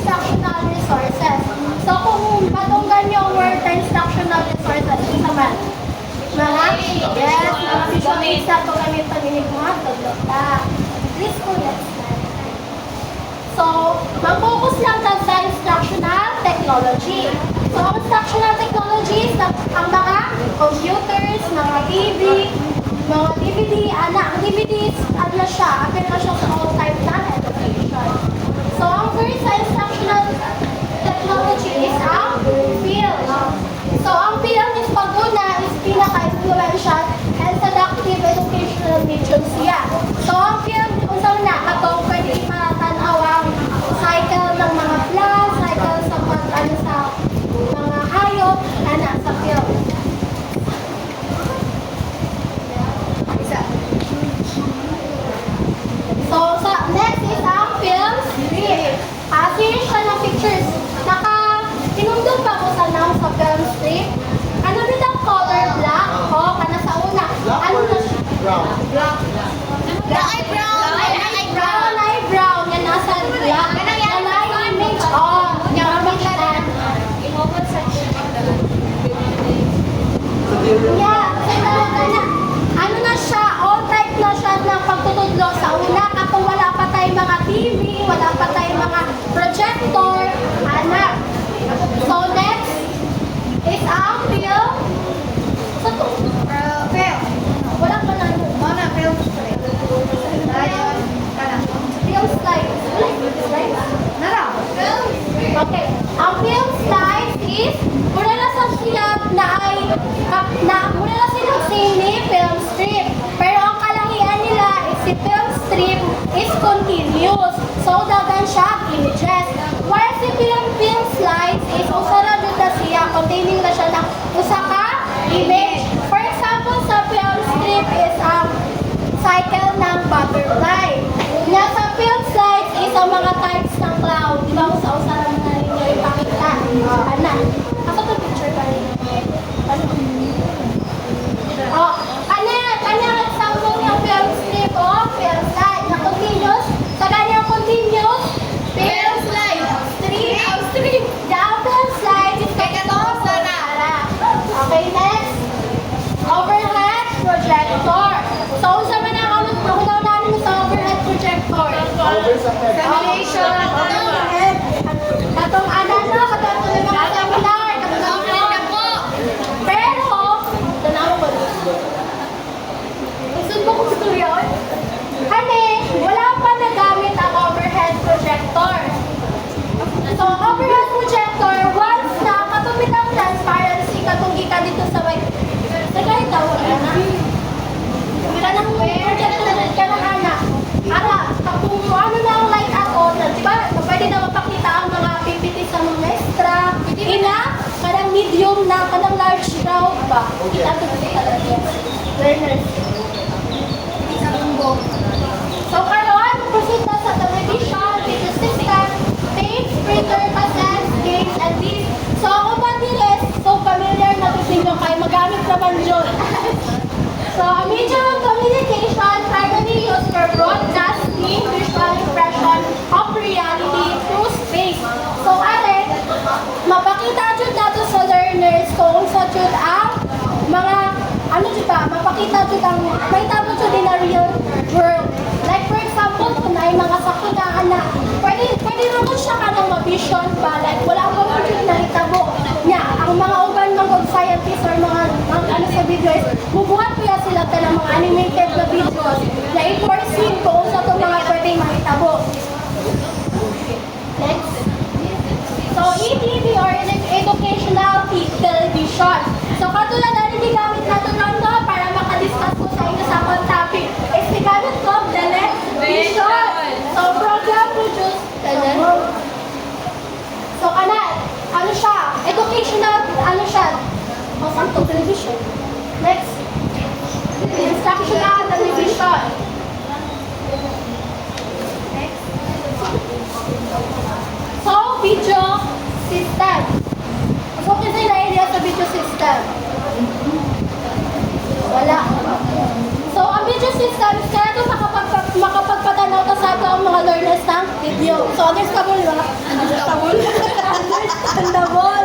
instructional resources. So kung patunggan yung word na instructional resources, ito naman. Mga visual aids na ito kami paninig mga taglota. Please go next slide. So, mag-focus lang tayo sa instructional technology. So, ang instructional technologies, ang mga computers, mga TV, mga DVD, ang DVDs, ano na siya, appear na siya sa all type na education. So, ang first sa instructional technology is ang film. So, ang film is pag-una is pinaka-influential and seductive educational medium siya. So, ang film, unang na, katong pwede matanaw ang cycle ng mga plants, cycle sa pag-ano sa mga hayop, na sa film. So, next is ang film strip. Series siya ng pictures. Pinundot pa ko sa noun sa film strip. Ano din ang color? Black? O, kana sa una. Ano na siya? Brown. Black. Black ay brown. Ay brown. Ay brown. Yan nasa black. Yan ay image. O, yung image na. Yeah. Ano na siya? All type na siya ng pagtutudlo sa una. Kapag wala pa tayong mga TV, wala pa tayong mga projector, anak. So next is ang film. Sa to? Film. Wala pa na. Mona, film strip. Dayon, kana. Film slides. Slides. Nara. Okay. Ang film slides is muna na sa siyap na ay muna na silang sini film strip. Pero ang kalahian nila is si film strip is continuous. So dagan siya images. While si film slides is usa na jud na siya, containing na siya ng usa ka image. For example, sa film strip is ang cycle ng butterfly. Nga sa film slides is ang mga types ng cloud. Di ba usa-usa lang na ninyo ipakita? Ana. Ako to picture pa rin. Oh, kanya example ng film strip o film slide na continuous. Sa kanyang continuous film slide. Strip. The film slide is katong sana. Okay, next. Overhead projector. So, unsa man ang hunaw namin sa overhead projector? Simulation. Katong ano, katong mga seminar, katong pero, tanaw mo. Gusto mo kung gusto yun? Hani, wala pa nagamit ang overhead projector. So, overhead projector, once na katumit ang transparency, katong gika dito sa may, sa kahit tawag na. Kanang projector na ka ng anak. Ara, kung ano na ang light ako, diba, pwede na mapakita ang mga PPT sa mga extra. Ina, kanang medium na, kanang large daw ba? Kita ko dito talaga. Learners. So, karon, proceed na sa television, video system, tapes, printer, cassettes, games, and these. So, ako ba diles? So, familiar na ito ninyo kayo. Magamit naman yun. So, a medium of communication primarily used for broadcasting visual impression of reality through space. So, ate, mapakita dyan nato sa learners kung sa dyan ang mga, ano dyan ba, mapakita dyan ang, may tabo dyan din na real world. Like, for example, kung na mga sakinaan na, pwede naman siya ka ng ma-vision ba, like, wala akong dyan na itabo. Nya, ang mga uban ng scientists or mga ano sa video is, bubuhat ko yan sila ng mga animated na videos na i-foreseen kung sa itong mga pwedeng makitabo. Next. So, ETV or educational television. So, katulad na rin gamit natin no, para makadiscuss ko sa inyo sa akong topic is the gamit ko television. So, program produced So, ano siya? Educational, ano siya? O, saan to? Television. Next. Instructional television. Next. So, video system. So, kasi na-area sa video system. Wala. So, ang video system, kaya ito makapagpatanaw ka sa ito ang mga learners ng video. So, understandable ba? Understandable. Understandable.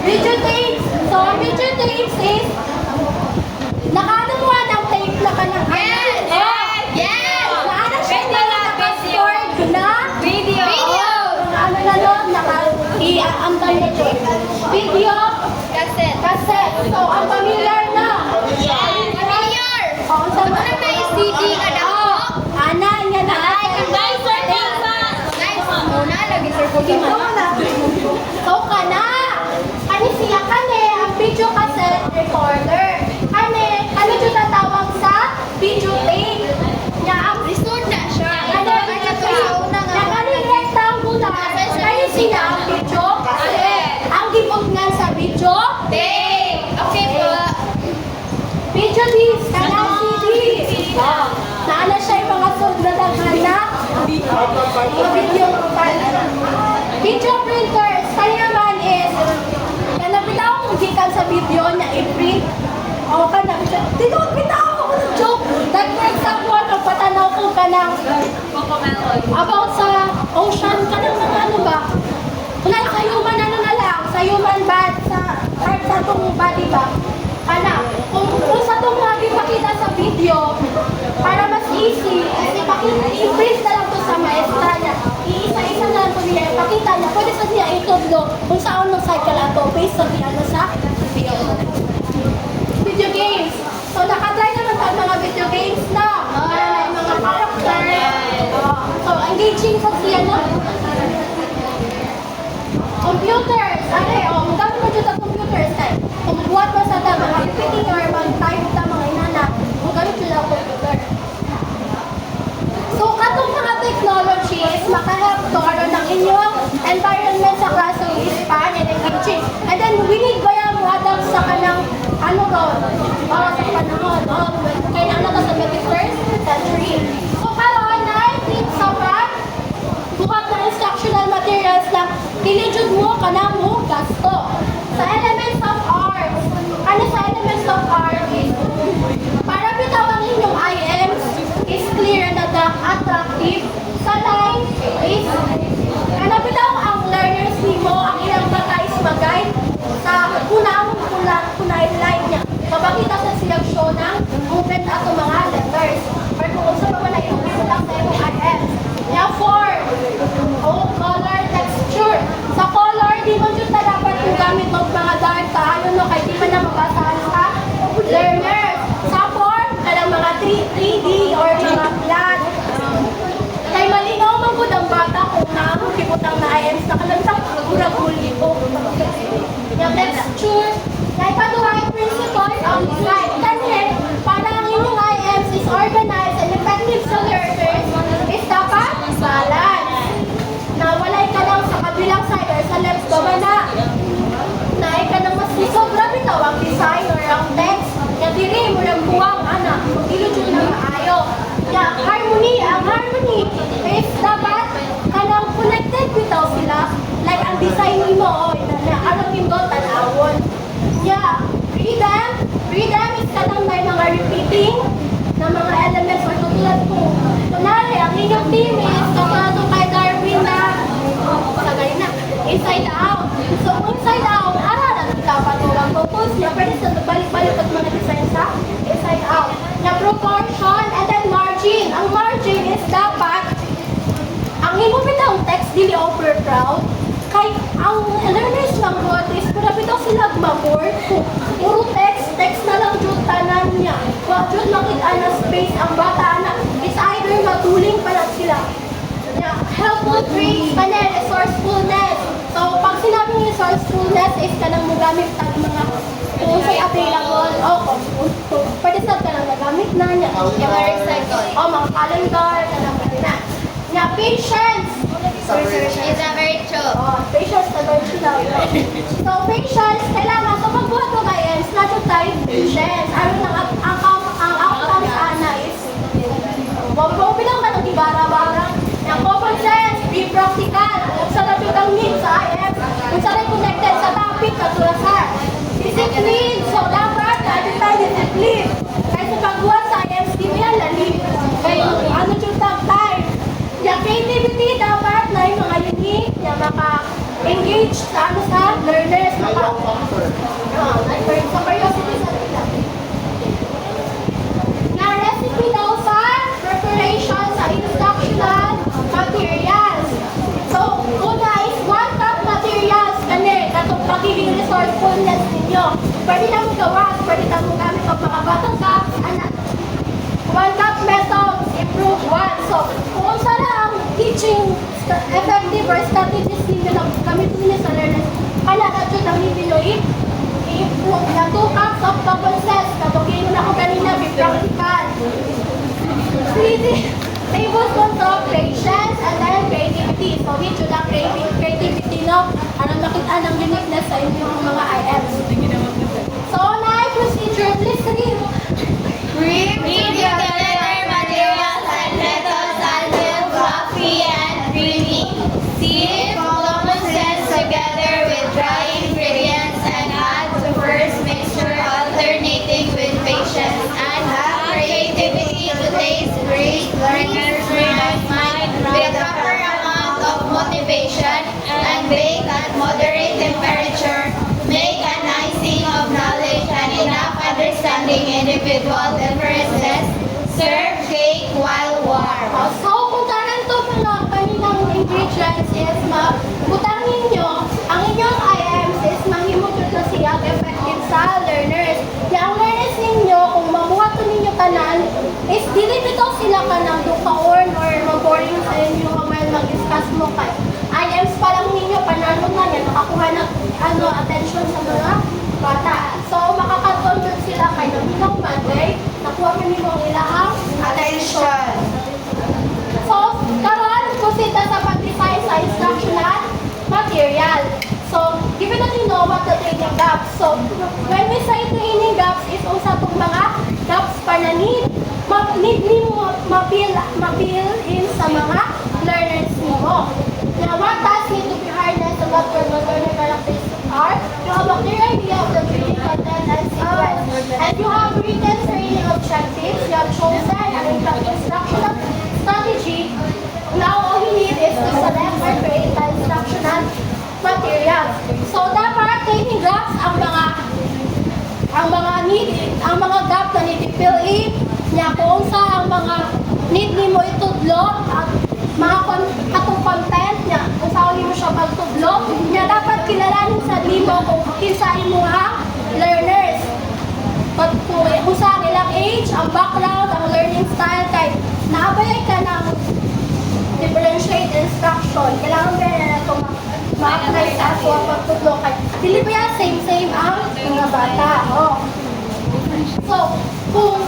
Video tapes. So, video tapes is nakaano mo ng tape na ka ng Yes! Oh. Yes! Naano siya Pwede na na naka-stored na Video! ano na nun, naka-i-amtan na siya. Video Cassette! cassette. So, ang familiar na. Yes! Familiar! Oh, sa Ano na may CD ka na po? Ana, yan na. Guys, sir, guys, muna, lagi sir po Ito na. So, ka na. Ano siya ka ne, ang video cassette recorder. Ano siya tatawag sa video tape. Nga, ang Lisod na siya. ano rectangular. Ano siya ang video cassette. Ang gibog nga sa video Tape! Okay po. video disc, kanang CD. Naana siya yung mga sold na daghan na mga video video printers. Kaya naman is kanabitaw kung gikan sa video na i-print o kanabitaw tinubitaw ako ng joke. Like for example, kung patanaw ko kanang about sa ocean, kanang mga ano ba? Wala sa human ano na lang, sa human bad, sa part sa itong body ba? Kung sa itong mga ipakita sa video, para mas easy, i-print na lang to sa maestra niya. Iisa-isa na lang to niya, ipakita niya, pwede sa niya itudlo kung saan ng cycle ato, based sa ano sa video. Video games. So, nakatry naman tayo mga video games na. Para na yung mga character. So, engaging sa siya na. Computers. Magkano mo dito sa computers? Kung buhat mo sa mga repeating or mag-type sa mga inana, magkano dito sa computer. So, katong mga technologies, makahelp to aron ng inyong environment sa classroom is fun and engaging. And then, we need ba yung adapt sa kanang ano ron? Sa panahon. Kaya na ano to sa 21st century. So, karon na, sa buhat na instructional materials lang, kinijud mo ka na mo gasto. Sa elements of art, ano sa elements of art is, para bitawan inyong IMs is clear na attractive. Sa line is, ano bitaw ang learners nimo, ang ilang bata is mag-guide sa kunay line niya. Mabakita sa seleksyon ng movement ato mga letters. Or kung sa mga na yung lang sa imong IMs. Now, color texture. Sa color, di mo dyan na dapat yung gamit ng mga dark tayo, no? Kaya di man na mabasahan sa learners. Sa form, kalang mga 3D or mga flat. Kaya malinaw man po ang bata kung nakakikiputang na IMs na kalansang urag-uli ko. Yung texture, kaya paduhay principle ang slide. Kasi, parang yung IMs is organized and effective sa learners is dapat balance. Nawalay ka lang sa kabilang side or sa left baba na. Naay ka lang mas sobra bitaw ang design or ang text. Kaya diri mo lang buwang anak. Ilod yun na maayo. Kaya ang harmony is dapat ka lang connected bitaw sila. Like ang design mo, alam mo tanawon. Yeah, freedom is ka lang may mga repeating na mga elements or tutulad ko. Kunwari, ang inyong team is katulad kay Darwin na sagay na, inside out. So, inside out, aralan kita patulang focus niya, pwede sa balik-balik at mga design sa inside out. Na proportion and then margin. Ang margin is dapat, ang imong text dili over proud, kay ang learners ng God is para bitaw sila mag-board kung puro text na lang jud tanan niya. Wa jud makita na space ang bata na is either matuling pa lang sila. Yeah, helpful traits, panel, resourcefulness. So, pag sinabing resourcefulness is kanang magamit ang mga kung sa'y available, pwede sa ka lang magamit na niya. Yung recycle. Mga calendar, kanang na. Nga, patience. Is a virtue. Patience na virtue daw. So, patience, kailangan, so pagbuhat mo guys, not just tayo patience. Ang outcome sana is, huwag mo bilang ka ng ibara-bara. Yung common sense, be practical. Kung saan natin ang need sa IF, kung saan connected sa topic, katulasan. Discipline, so dapat, natin tayo discipline. Kahit sa pagbuhat sa IF, di mo yan lalim. Kaya ano yung time? engage sa ano sa learners. Sa curiosity sa nila. Na recipe daw sa preparation sa instructional materials. So, una is 1 cup materials kani katong pagiging resourcefulness ninyo. Pwede na mo gawa, pwede na mo gamit pag makabatang ka, anak. 1 cup methods, improve 1. So, kung saan ang teaching effective or strategies ninyo na gamit ninyo sa learners, kaya na dyan ang ninyo i-improve na 2 cups of bubble cells. Katugin mo na ko kanina, be practical. 3 tablespoons of patience and then creativity. So, dito lang creativity, no? Para makita ng uniqueness sa inyong mga IMs. So, na procedure, please read. Review the letter materials and methods until fluffy and creamy. Sieve common sense together with dry ingredients and add to first mixture alternating with patience and have creativity to taste great. Learners realize mind with proper amount of motivation and bake at moderate temperature. Make an icing of knowledge and enough understanding individual differences. Serve cake while warm. So, kung tanan to mga kaninang ingredients is butang ninyo, ang inyong IMs is manghimot na siya effective sa learners. Kaya ang learners ninyo, kung mamuha to ninyo tanan, is dili nito sila kanang dukaon or mag-boring sa inyo while mag-discuss mo kay IMs pa lang ninyo, panalo na yan, nakakuha ng attention sa mga bata. So, makakakontrol sila kay ng Monday, nakuha mo ninyo ang ilahang Attention. So, karon kusita sa pag-design sa instructional material. So, given that you know what the training gaps. So, when we say training gaps is usa tong mga gaps pa na need mo ma-fill in sa mga learners mo. Now, what tasks need to be harnessed about your learner characteristics are, you have a clear idea of the training content and sequence. And you have written training objectives, you have chosen an instructional strategy. Now, all you need is to select or create the instructional material. So, dapat training gaps ang mga gap na need i-fill in niya kung sa ang mga need ni mo itudlo at mga katong content niya kung sa mo siya pagtudlo niya dapat kilalanin sa limo kung kinsa imo ang learners. But kung sa ilang age, ang background, ang learning style kay naabayay ka ng differentiate instruction. Kailangan ba na ito ma-apply sa aso ang pagtudlo kay dili ba yan same ang mga bata. Oh. So, kung